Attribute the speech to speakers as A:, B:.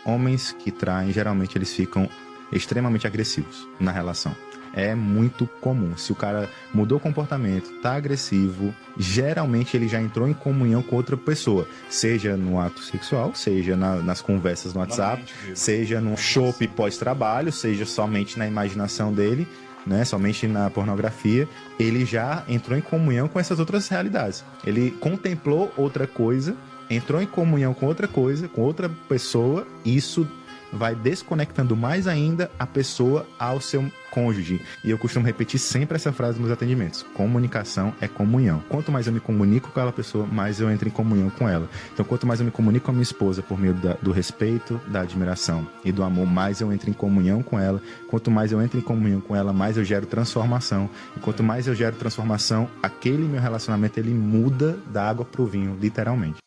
A: homens que traem, geralmente eles ficam extremamente agressivos na relação. É muito comum. Se o cara mudou o comportamento, tá agressivo, geralmente ele já entrou em comunhão com outra pessoa. Seja no ato sexual, seja nas conversas no WhatsApp, seja num chopp pós-trabalho, seja somente na imaginação dele, né, somente na pornografia. Ele já entrou em comunhão com essas outras realidades. Ele contemplou outra coisa, entrou em comunhão com outra coisa, com outra pessoa, e isso vai desconectando mais ainda a pessoa ao seu cônjuge. E eu costumo repetir sempre essa frase nos meus atendimentos: comunicação é comunhão. Quanto mais eu me comunico com aquela pessoa, mais eu entro em comunhão com ela. Então, quanto mais eu me comunico com a minha esposa por meio do respeito, da admiração e do amor, mais eu entro em comunhão com ela. Quanto mais eu entro em comunhão com ela, mais eu gero transformação. E quanto mais eu gero transformação, aquele meu relacionamento, ele muda da água pro vinho, literalmente.